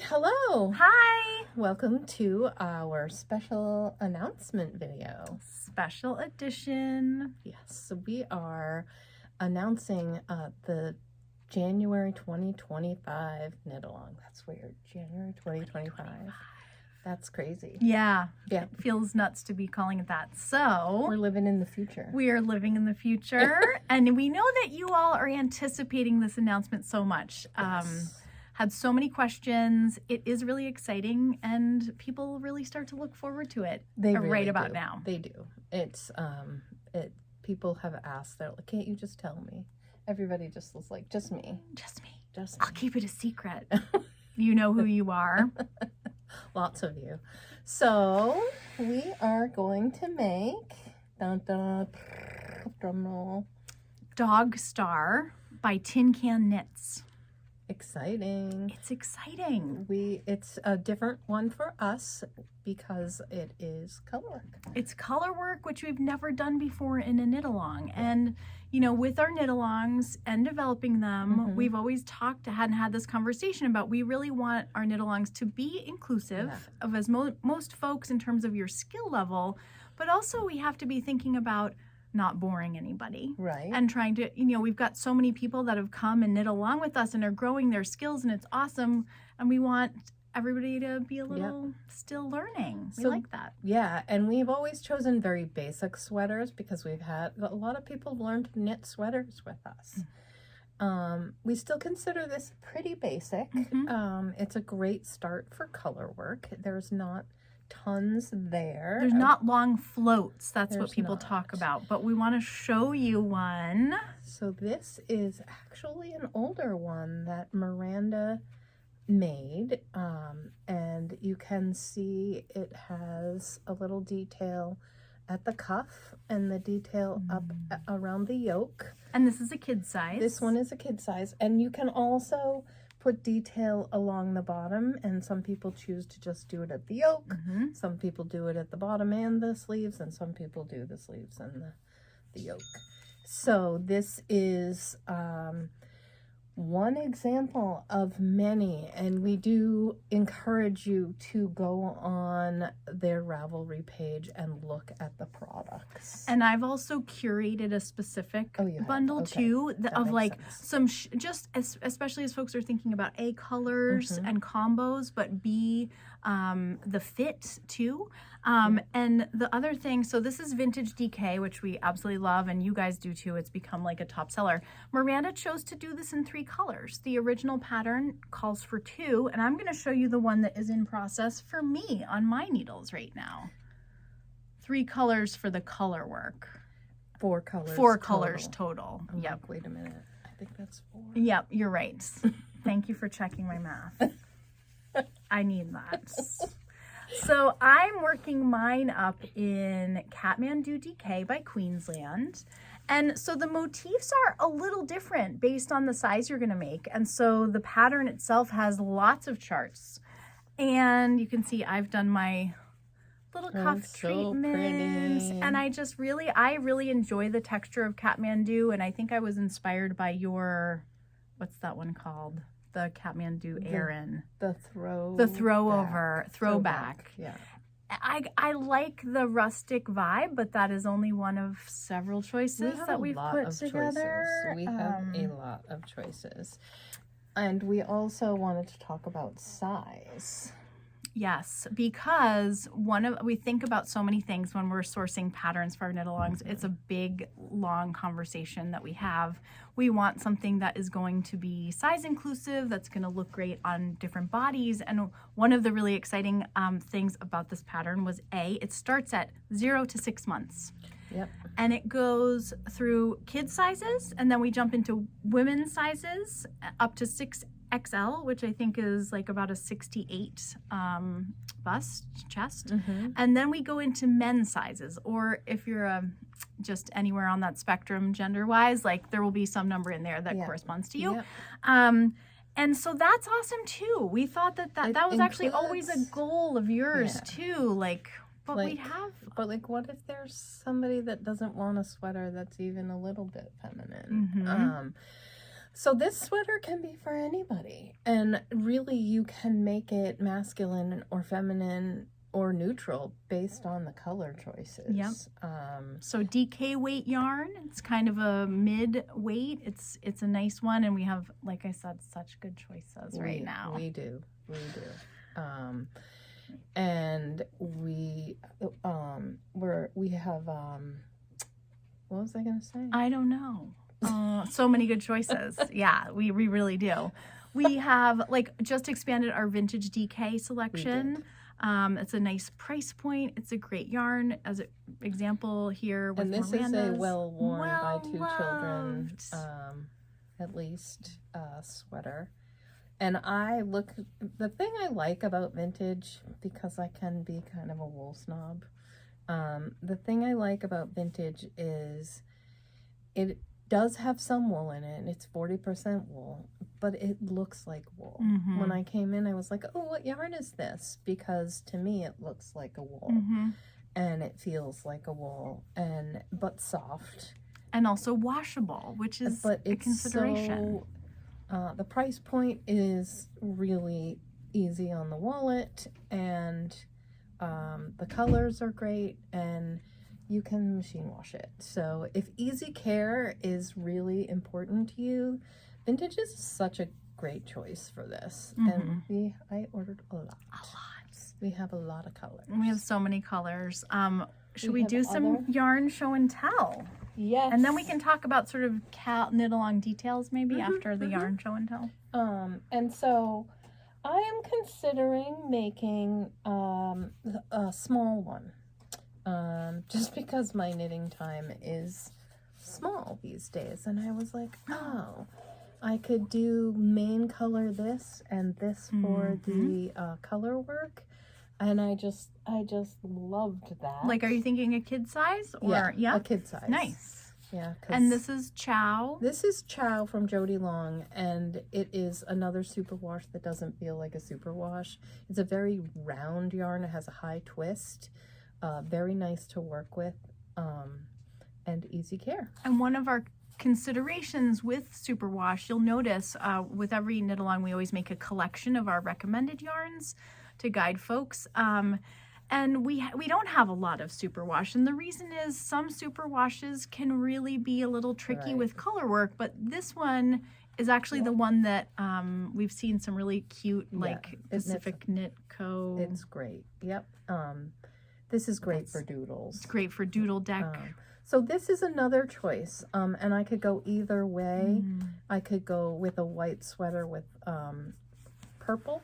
Hello. Hi. Welcome to our special announcement video. Special edition. Yes, so we are announcing the January 2025 knit along. That's weird. January 2025. That's crazy. Yeah. Yeah. It feels nuts to be calling it that. So We're living in the future. we are living in the future. And we know that you all are anticipating this announcement so much. Yes. Had so many questions. It is really exciting and people really start to look forward to it right about now. They do. It's people have asked, they're like, can't you just tell me? Everybody just was like, just me. Just me. Just me. I'll keep it a secret. You know who you are. Lots of you. So we are going to make drum roll. Dog Star by Tin Can Knits. Exciting. It's exciting. It's a different one for us because it is colorwork. It's colorwork, which we've never done before in a knit along. And you know, with our knit alongs and developing them, we've always had this conversation about we really want our knit alongs to be inclusive of as most folks in terms of your skill level, but also we have to be thinking about not boring anybody. Right. And trying to, you know, we've got so many people that have come and knit along with us and are growing their skills and it's awesome. And we want everybody to be a little still learning. We like that. Yeah. And we've always chosen very basic sweaters because we've had a lot of people learn to knit sweaters with us. We still consider this pretty basic. It's a great start for color work. There's not tons there. There's not long floats. That's what people talk about, but we want to show you one. So this is actually an older one that Miranda made, and you can see it has a little detail at the cuff and the detail up around the yoke. And this is a kid size. This one is a kid size, and you can also put detail along the bottom, and some people choose to just do it at the yoke. Some people do it at the bottom and the sleeves, and some people do the sleeves and the yoke. So this is one example of many, and we do encourage you to go on their Ravelry page and look at the products. And I've also curated a specific bundle too of like some just especially as folks are thinking about A, colors and combos, but B, the fit too. And the other thing, so this is Vintage DK, which we absolutely love, and you guys do too. It's become like a top seller. Miranda chose to do this in 3 colors. The original pattern calls for 2, and I'm going to show you the one that is in process for me on my needles right now. 3 colors for the color work. 4 colors. 4 colors total. Yep. Like, wait a minute. I think that's 4. Yep, you're right. Thank you for checking my math. I need that. So I'm working mine up in Kathmandu DK by Queensland. And so the motifs are a little different based on the size you're going to make. And so the pattern itself has lots of charts. And you can see I've done my little cuff treatments. And I really enjoy the texture of Kathmandu. And I think I was inspired by your, what's that one called? The Kathmandu Aran. The throwback. Yeah. I like the rustic vibe, but that is only one of several choices that we've put together. We have a lot of choices. And we also wanted to talk about size. Yes, because we think about so many things when we're sourcing patterns for our knit-alongs. It's a big, long conversation that we have. We want something that is going to be size inclusive, that's going to look great on different bodies. And one of the really exciting things about this pattern was it starts at 0 to 6 months. Yep. And it goes through kid sizes, and then we jump into women's sizes up to 6XL, which I think is like about a 68 bust, chest. And then we go into men's sizes, or if you're just anywhere on that spectrum gender-wise, like there will be some number in there that corresponds to you. And so that's awesome too. We thought that was actually always a goal of yours too. Like, but we have. But like, what if there's somebody that doesn't want a sweater that's even a little bit feminine? So this sweater can be for anybody, and really you can make it masculine or feminine or neutral based on the color choices. Yep. So DK weight yarn. It's kind of a mid weight. It's a nice one, and we have, like I said, such good choices right now. We do. And we have what was I gonna say? I don't know. So many good choices. Yeah, we really do. We have just expanded our vintage DK selection. It's a nice price point. It's a great yarn. As an example here with Miranda's. And this is a well-worn by two children, at least, sweater. And the thing I like about vintage, because I can be kind of a wool snob, the thing I like about vintage is it does have some wool in it, and it's 40% wool, but it looks like wool. Mm-hmm. When I came in, I was like, oh, what yarn is this? Because to me, it looks like a wool, mm-hmm. and it feels like a wool, but soft. And also washable, which is a consideration. The price point is really easy on the wallet, and the colors are great, and you can machine wash it. So if easy care is really important to you, vintage is such a great choice for this. Mm-hmm. And I ordered a lot. We have a lot of colors. We have so many colors. Should we do some yarn show and tell? Yes. And then we can talk about sort of knit along details maybe after the yarn show and tell. And so I am considering making a small one. Just because my knitting time is small these days, and I was like, oh, I could do Maine color this and this for the color work, and I just loved that. Like, are you thinking a kid size or a kid size? Nice. Yeah. And this is Chow. This is Chow from Jody Long, and it is another superwash that doesn't feel like a superwash. It's a very round yarn. It has a high twist. Very nice to work with, and easy care. And one of our considerations with superwash, you'll notice with every knit along, we always make a collection of our recommended yarns to guide folks. And we don't have a lot of superwash, and the reason is some superwashes can really be a little tricky with color work, but this one is actually the one that we've seen some really cute Pacific Knit Co. It's great. Yep. This is great for doodles. It's great for doodle deck. So this is another choice, and I could go either way. I could go with a white sweater with purple,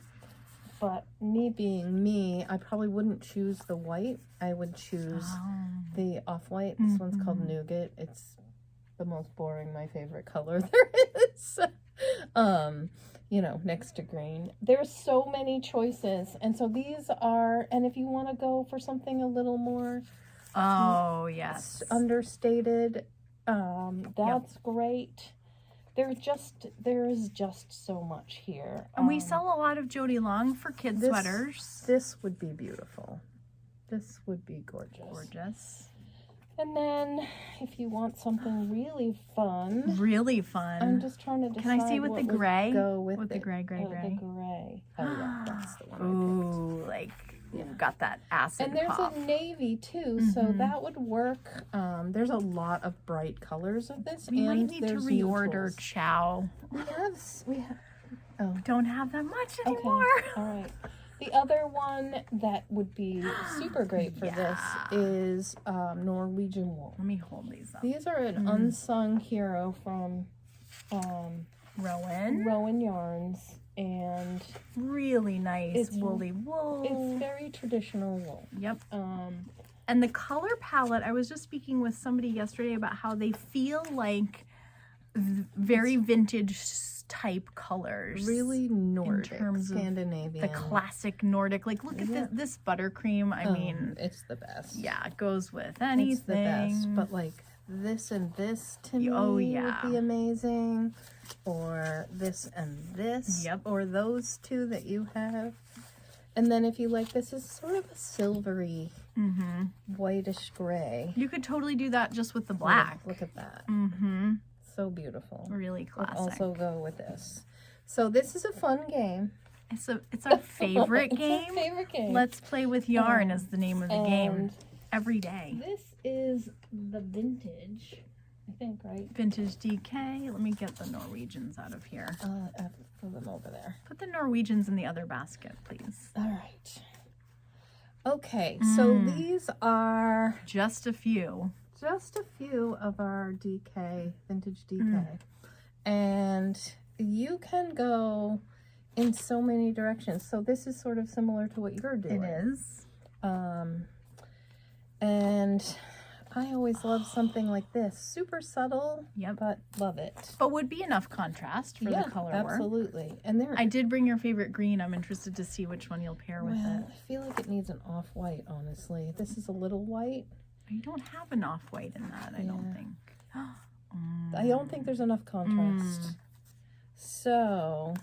but me being me, I probably wouldn't choose the white. I would choose the off-white. This one's called Nougat. It's the most boring, my favorite color there is. Next to green. There's so many choices, and so these are, and if you want to go for something a little more understated, that's great. There is just so much here. And we sell a lot of Jody Long for kid sweaters. This would be beautiful. This would be gorgeous. And then, if you want something really fun, I'm just trying to decide. Can I see with the gray? Go with the gray. The gray. Oh yeah, that's the one. Ooh, got that acid. And there's pop. a navy too, so that would work. There's a lot of bright colors of this. We might need to reorder Chow. We have. Oh, don't have that much anymore. Okay. All right. The other one that would be super great for this is Norwegian wool. Let me hold these up. These are an unsung hero from Rowan Yarns, and really nice woolly wool. It's very traditional wool. Yep. And the color palette, I was just speaking with somebody yesterday about how they feel like very vintage type colors, really Nordic, in terms Scandinavian, of the classic Nordic. Like, look at this buttercream. I mean, it's the best. Yeah, it goes with anything. It's the best. But like this and this to me would be amazing, or this and this, or those two that you have. And then if you like, this is sort of a silvery, whitish gray. You could totally do that just with the black. Look at that. So beautiful. Really Would classic. also go with this. So this is a fun game. It's our favorite It's game. our favorite game. Let's Play with Yarn is the name of the game. And Every day. this is the vintage, I think, right? Vintage DK. Let me get the Norwegians out of here. I have to put them over there. Put the Norwegians in the other basket, please. All right. Okay, so these are Just a few. just a few of our DK, vintage DK. And you can go in so many directions. So this is sort of similar to what you're doing. It is. And I always love something like this. Super subtle, Yep. but love it. But would be enough contrast for the color work. Absolutely. And there, I did bring your favorite green. I'm interested to see which one you'll pair with well, it. I feel like it needs an off-white, honestly. This is a little white. You don't have an off-white in that, I don't think. I don't think there's enough contrast. So,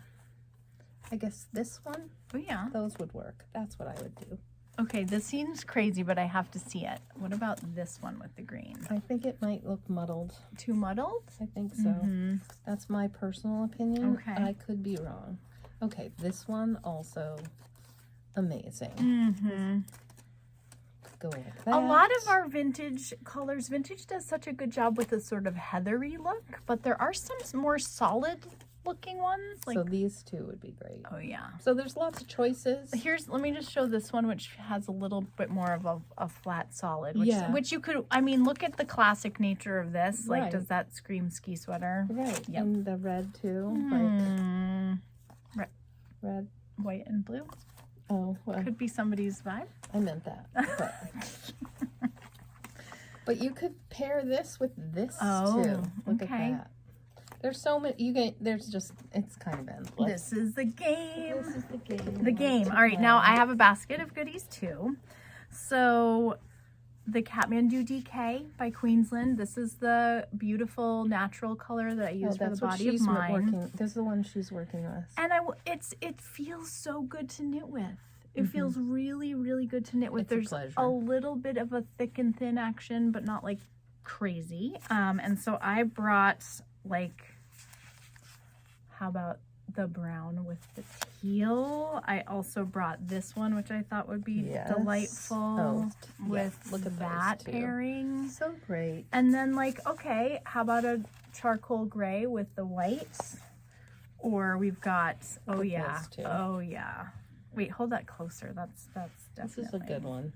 I guess this one, Oh, yeah. those would work. That's what I would do. Okay, this seems crazy, but I have to see it. What about this one with the green? I think it might look muddled. Too muddled? I think so. That's my personal opinion. Okay. I could be wrong. Okay, this one also amazing. Go with that. A lot of our vintage colors, vintage does such a good job with a sort of heathery look, but there are some more solid looking ones. Like, so these two would be great. oh yeah. So there's lots of choices. Let me just show this one, which has a little bit more of a flat solid, which you could, I mean, look at the classic nature of this. Like, Right. does that scream ski sweater? Right. Yep. And the red too. Like red. White and blue. Oh, well, Could be somebody's vibe. I meant that. But you could pair this with this too. Look at okay. that. There's so many. It's kind of endless. This is the game. This is the game. The game. All right, now I have a basket of goodies too. So the Kathmandu DK by Queensland. This is the beautiful natural color that I use for the body of mine. This is the one she's working with. And it feels so good to knit with. It feels really, really good to knit with. It's a There's pleasure. a little bit of a thick and thin action, but not like crazy. And so I brought like, how about the brown with the teal? I also brought this one, which I thought would be delightful with look at that those two. pairing. So great. And then like, okay, how about a charcoal gray with the white? Or we've got, oh yeah, those two. oh yeah. Wait, hold that closer. That's definitely. This is a good one.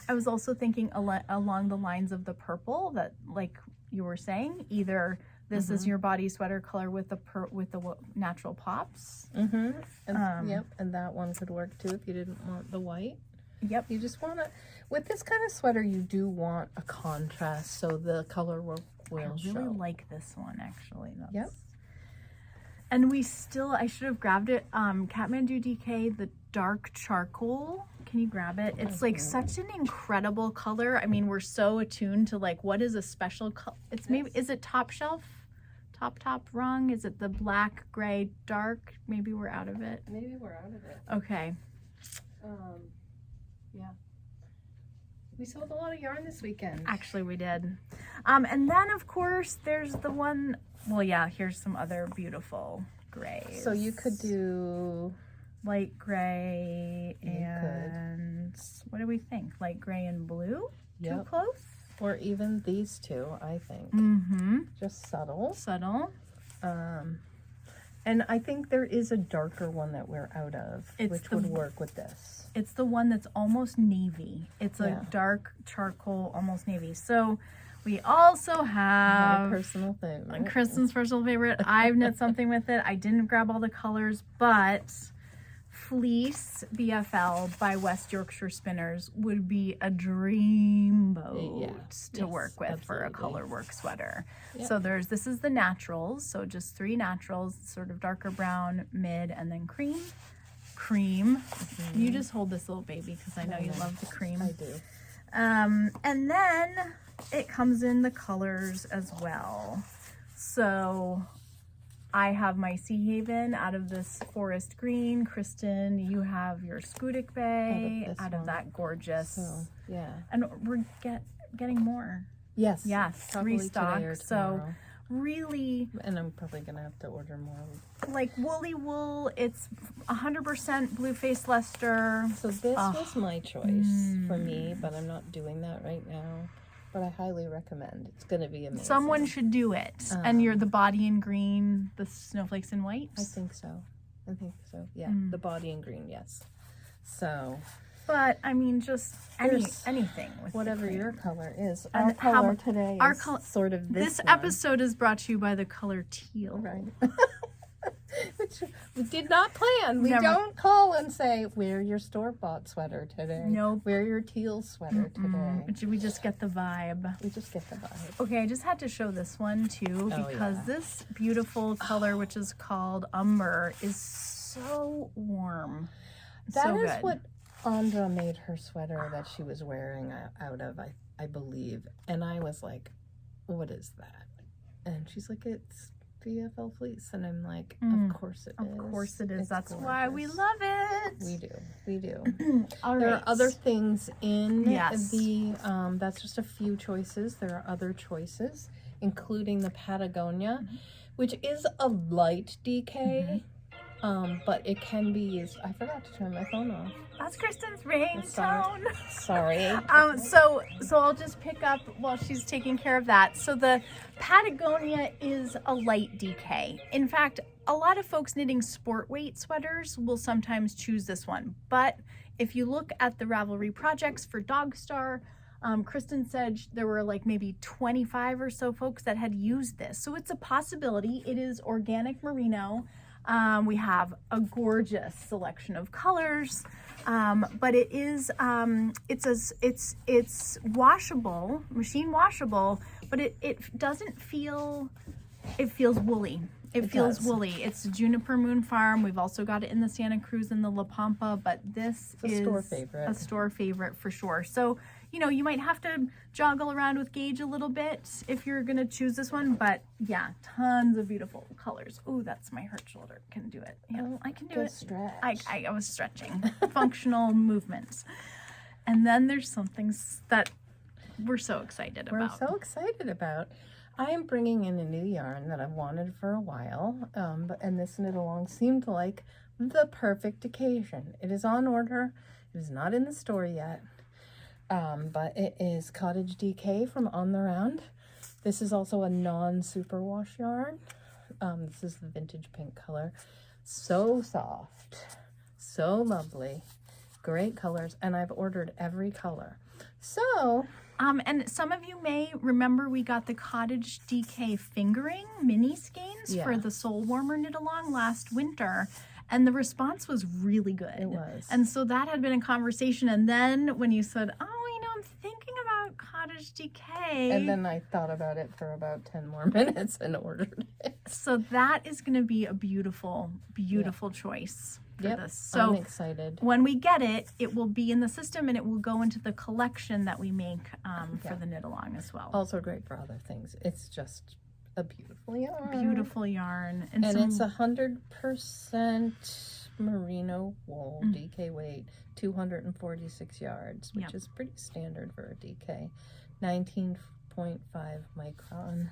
I was also thinking along the lines of the purple that, like you were saying, either this is your body sweater color with the natural pops. And, and that one could work too if you didn't want the white. Yep. You just want to, with this kind of sweater, you do want a contrast so the color will show. I really like this one actually. Yep. And I should have grabbed it. Kathmandu DK, the dark charcoal. Can you grab it? It's like such an incredible color. I mean, we're so attuned to like, what is a special color? It's maybe, is it top shelf? Top rung? Is it the black, gray, dark? Maybe we're out of it. Maybe we're out of it. Okay. Yeah. We sold a lot of yarn this weekend. Actually, we did. And then, of course, there's the one, well, yeah, here's some other beautiful grays. So you could do light gray and what do we think? Light gray and blue? Too close? Or even these two, I think. Just subtle. Subtle. And I think there is a darker one that we're out of, which would work with this. It's the one that's almost navy. It's a dark charcoal, almost navy. So we also have my personal favorite. Kristin's personal favorite. I've knit something with it. I didn't grab all the colors, but Fleece BFL by West Yorkshire Spinners would be a dream boat to work with for a colorwork sweater. So this is the naturals. So just 3 naturals, sort of darker brown, mid, and then cream. You just hold this little baby because I know you love the cream. I do. And then it comes in the colors as well. So I have my Sea Haven out of this forest green. Kristin, you have your Scudic Bay out of that gorgeous. So, yeah. And we're getting more. Yes. Restock. So really, And I'm probably gonna have to order more. like woolly wool. It's 100% blue face Leicester. So this was my choice for me, but I'm not doing that right now. But I highly recommend. It's gonna be amazing. Someone should do it. And you're the body in green, the snowflakes in white. I think so. Yeah, the body in green, yes. So, but I mean, just anything with whatever your color is. And our color today is sort of this one. episode is brought to you by the color teal. Right. Which we did not plan. We Never. don't call and say, wear your store-bought sweater today. Nope. Wear your teal sweater today. We just get the vibe. We just get the vibe. Okay, I just had to show this one too because this beautiful color, which is called umber, is so warm. That so is good. what Andra made her sweater that she was wearing out of, I believe. And I was like, what is that? And she's like, it's BFL fleece. And I'm like, of course it is. Of course it is. It's That's gorgeous. why we love it. We do. All There right. are other things in Yes. the, that's just a few choices. There are other choices, including the Patagonia, which is a light DK, but it can be used. I forgot to turn my phone off. That's Kristin's ringtone. Sorry. So I'll just pick up while she's taking care of that. So the Patagonia is a light DK. In fact, a lot of folks knitting sport weight sweaters will sometimes choose this one. But if you look at the Ravelry projects for Dogstar, Kristin said there were like maybe 25 or so folks that had used this. So it's a possibility. It is organic merino. We have a gorgeous selection of colors. But it is it's washable, machine washable, but it doesn't feel, it feels woolly. It feels woolly. It's Juniper Moon Farm. We've also got it in the Santa Cruz and the La Pampa, but this is a store favorite for sure. So, you know, you might have to joggle around with gauge a little bit if you're going to choose this one, but yeah, tons of beautiful colors. Ooh, that's my hurt shoulder. Can do it. Yeah, I can do it. Stretch. I was stretching. Functional movements. And then there's some things that we're so excited about. I am bringing in a new yarn that I've wanted for a while, and this knit along seemed like the perfect occasion. It is on order. It is not in the store yet, but it is Cottage DK from On the Round. This is also a non-superwash yarn. This is the vintage pink color. So soft, so lovely, great colors, and I've ordered every color. So... and some of you may remember we got the Cottage DK fingering mini skeins for the Soul Warmer knit along last winter, and the response was really good. It was. And so that had been a conversation, and then when you said, oh, you know, I'm thinking about Cottage DK. And then I thought about it for about 10 more minutes and ordered it. So that is going to be a beautiful, beautiful choice. For this. So I'm excited. When we get it, it will be in the system and it will go into the collection that we make for the knit along as well. Also great for other things. It's just a beautiful yarn. Beautiful yarn. And it's 100% merino wool, DK weight, 246 yards, which is pretty standard for a DK. 19.5 micron.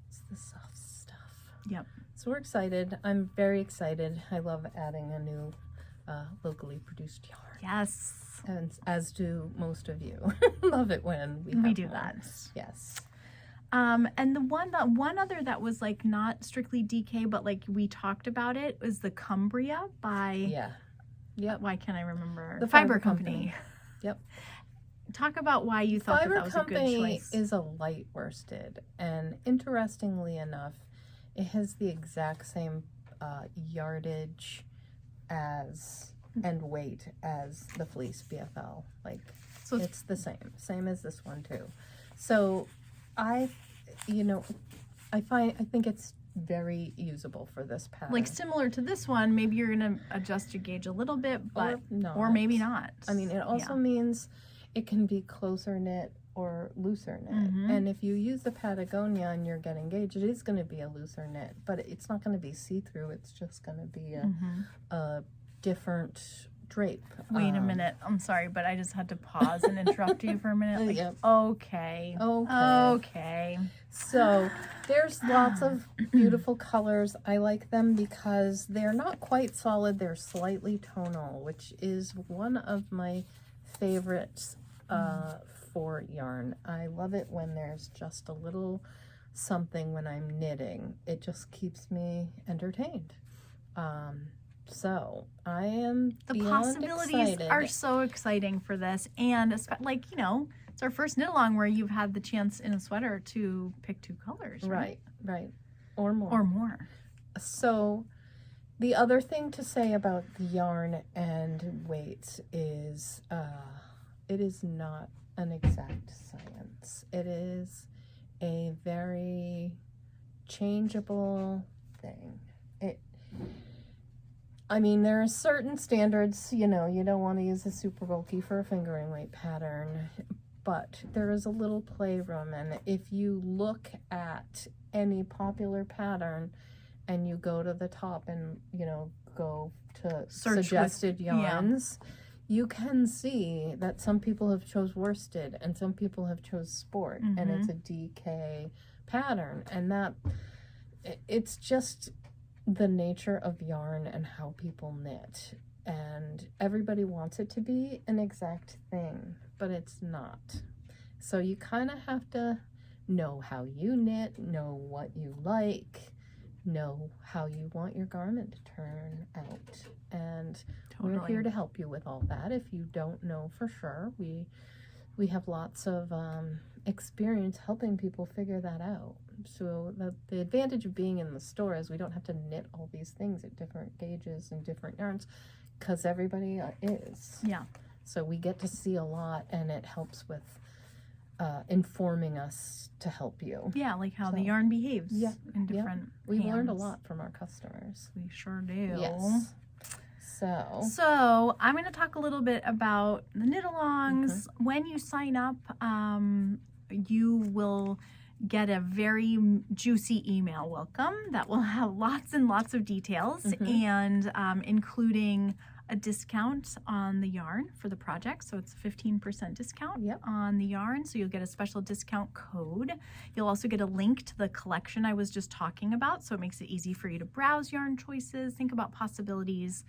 It's the soft stuff. Yep. So we're excited. I'm very excited. I love adding a new locally produced yarn. Yes. And as do most of you. Love it when we do that. Yes. And the one other that was like not strictly DK, but like we talked about it, was the Cumbria by why can't I remember? The Fiber Company. Yep. Talk about why you thought that was a good choice. Fiber Company is a light worsted, and interestingly enough, it has the exact same yardage as and weight as the fleece BFL. Like, so it's the same as this one too. So I think it's very usable for this pattern. Like similar to this one, maybe you're gonna adjust your gauge a little bit, but or maybe not. I mean, it also means it can be closer knit or looser knit. And if you use the Patagonia and you're getting gauge, it is going to be a looser knit, but it's not going to be see-through. It's just going to be a different drape. Wait a minute. I'm sorry, but I just had to pause and interrupt you for a minute. Like, Yep. Okay. Okay. So there's lots of beautiful colors. I like them because they're not quite solid. They're slightly tonal, which is one of my favorites for yarn. I love it when there's just a little something when I'm knitting. It just keeps me entertained. So I am The beyond possibilities excited. are so exciting for this. And like, you know, it's our first knit along where you've had the chance in a sweater to pick 2 colors, right? Right. Or more. Or more. So the other thing to say about the yarn and weights is it is not an exact science. It is a very changeable thing. I mean, there are certain standards, you know, you don't want to use a super bulky for a fingering weight pattern, but there is a little playroom. And if you look at any popular pattern and you go to the top and, you know, go to Search suggested yarns, you can see that some people have chose worsted and some people have chose sport, and it's a DK pattern. And that, it's just the nature of yarn and how people knit, and everybody wants it to be an exact thing, but it's not. So you kind of have to know how you knit, know what you like, know how you want your garment to turn out, and we're here to help you with all that. If you don't know for sure, we have lots of experience helping people figure that out. So the advantage of being in the store is we don't have to knit all these things at different gauges and different yarns, because everybody is. Yeah. So we get to see a lot, and it helps with informing us to help you. Yeah, like how the yarn behaves in different hands. We've learned a lot from our customers. We sure do. Yes. So I'm going to talk a little bit about the knit-alongs. When you sign up, you will get a very juicy email welcome that will have lots and lots of details, and including a discount on the yarn for the project. So it's a 15% discount on the yarn. So you'll get a special discount code. You'll also get a link to the collection I was just talking about. So it makes it easy for you to browse yarn choices, think about possibilities.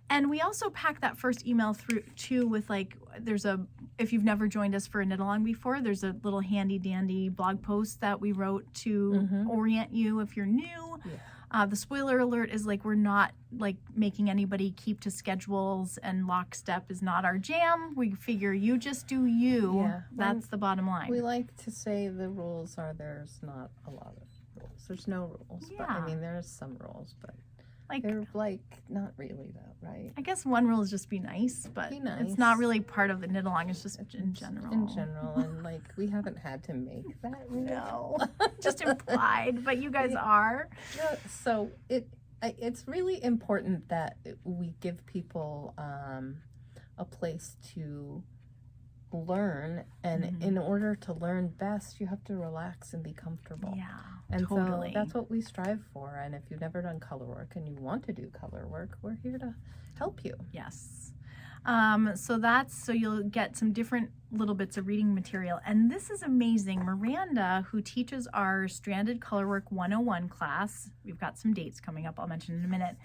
And we also pack that first email through too with, like, if you've never joined us for a knit along before, there's a little handy dandy blog post that we wrote to orient you if you're new. The spoiler alert is, like, we're not like making anybody keep to schedules, and lockstep is not our jam. We figure you just do you. Yeah, that's the bottom line. We like to say the rules are there's not a lot of rules. There's no rules. But I mean, there's some rules, but they're like not really though, right? I guess one rule is just be nice, but it's not really part of the knit along. It's just in general. In general, and like we haven't had to make that rule. No, just implied, but you guys are. Yeah, so it's really important that we give people a place to learn, and in order to learn best, you have to relax and be comfortable. Yeah, and so that's what we strive for. And if you've never done color work and you want to do color work, we're here to help you. Yes. So you'll get some different little bits of reading material. And this is amazing. Miranda, who teaches our Stranded Colorwork 101 class, we've got some dates coming up I'll mention in a minute.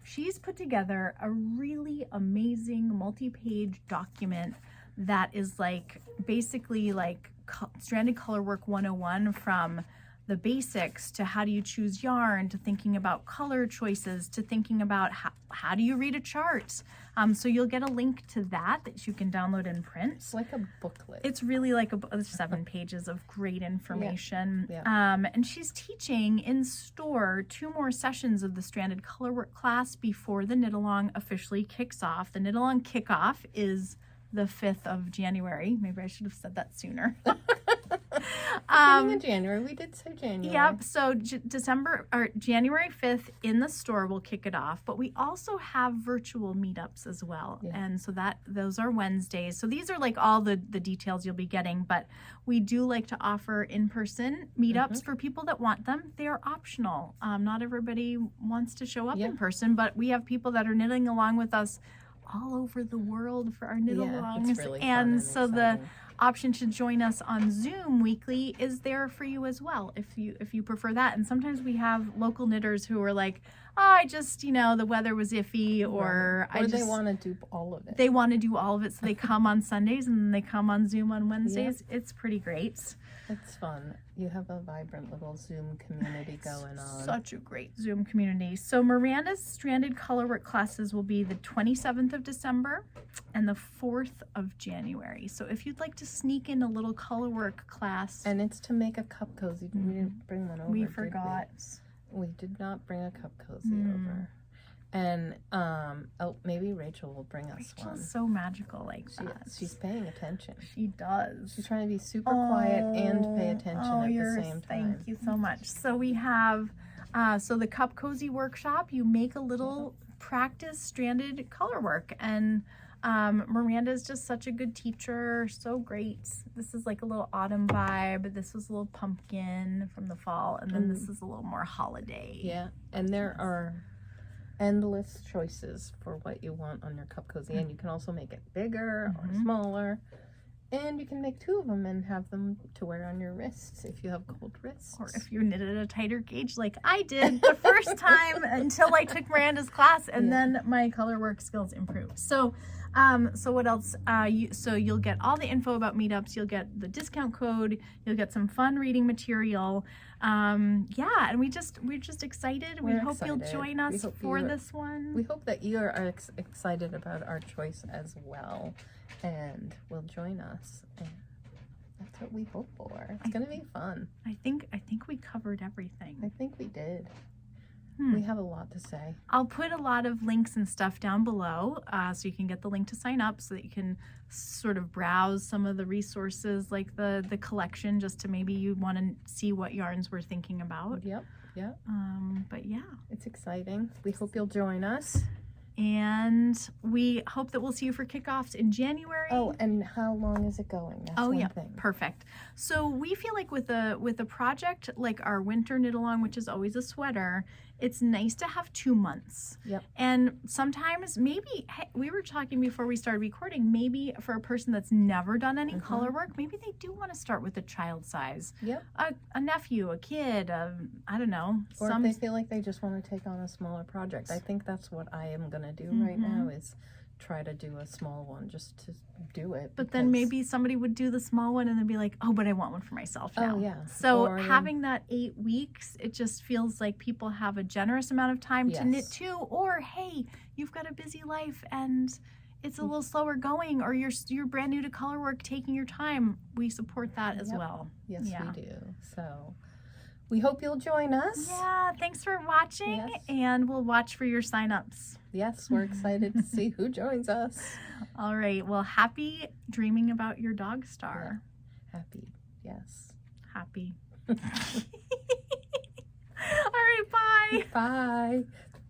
She's put together a really amazing multi-page document that is like basically like Stranded Colorwork 101, from the basics to how do you choose yarn, to thinking about color choices, to thinking about how do you read a chart. So you'll get a link to that you can download and print. It's like a booklet. It's really like 7 pages of great information. Yeah. And she's teaching in store 2 more sessions of the Stranded Colorwork class before the knit along officially kicks off. The knit along kickoff is the 5th of January. Maybe I should have said that sooner. Beginning of January. We did say January. Yep. So January 5th in the store, we'll kick it off. But we also have virtual meetups as well. Yeah. And so those are Wednesdays. So these are like all the details you'll be getting. But we do like to offer in-person meetups for people that want them. They are optional. Not everybody wants to show up in person, but we have people that are knitting along with us all over the world for our knit alongs. It's really fun and so exciting. The option to join us on Zoom weekly is there for you as well if you prefer that. And sometimes we have local knitters who are like, oh, I just, the weather was iffy, or they want to do all of it. They want to do all of it, so they come on Sundays and then they come on Zoom on Wednesdays. It's pretty great. It's fun. You have a vibrant little Zoom community going on. Such a great Zoom community. So Miranda's Stranded Colorwork classes will be the 27th of December and the 4th of January. So if you'd like to sneak in a little colorwork class. And it's to make a cup cozy. We didn't bring one over. We forgot. We did not bring a cup cozy over. And maybe Rachel will bring us one. Rachel's so magical like that. She's paying attention. She does. She's trying to be super quiet and pay attention at the same time. Thank you so much. So we have the Cup Cozy workshop. You make a little practice stranded color work, and Miranda is just such a good teacher, so great. This is like a little autumn vibe. This is a little pumpkin from the fall, and then this is a little more holiday. Yeah, and there are endless choices for what you want on your cup cozy, and you can also make it bigger or smaller, and you can make 2 of them and have them to wear on your wrists if you have cold wrists, or if you knitted a tighter gauge like I did the first time until I took Miranda's class, and then my color work skills improved. So what else? You'll get all the info about meetups. You'll get the discount code. You'll get some fun reading material. And we're just excited. We hope you'll join us for this one. We hope that you are excited about our choice as well, and will join us. And that's what we hope for. It's going to be fun. I think we covered everything. I think we did. We have a lot to say. I'll put a lot of links and stuff down below, so you can get the link to sign up, so that you can sort of browse some of the resources, like the collection, just to maybe you want to see what yarns we're thinking about. Yep. But yeah, it's exciting. We hope you'll join us. And we hope that we'll see you for kickoffs in January. Oh, and how long is it going? That's one thing. Perfect. So we feel like with a project like our winter knit along, which is always a sweater, it's nice to have 2 months. Yep. And sometimes we were talking before we started recording, maybe for a person that's never done any color work, maybe they do want to start with a child size. Yep. A nephew, a kid, I don't know. Or if they feel like they just want to take on a smaller project. I think that's what I am going to do right now, is try to do a small one just to do it. But then maybe somebody would do the small one and then be like, oh, but I want one for myself now. Oh, yeah. So having that 8 weeks, it just feels like people have a generous amount of time to knit too. Or, hey, you've got a busy life and it's a little slower going, or you're brand new to color work, taking your time. We support that as well. Yes, we do. So we hope you'll join us. Yeah, thanks for watching, and we'll watch for your signups. Yes, we're excited to see who joins us. All right, well, happy dreaming about your dog star. Yeah. Happy, yes. Happy. All right, bye. Bye.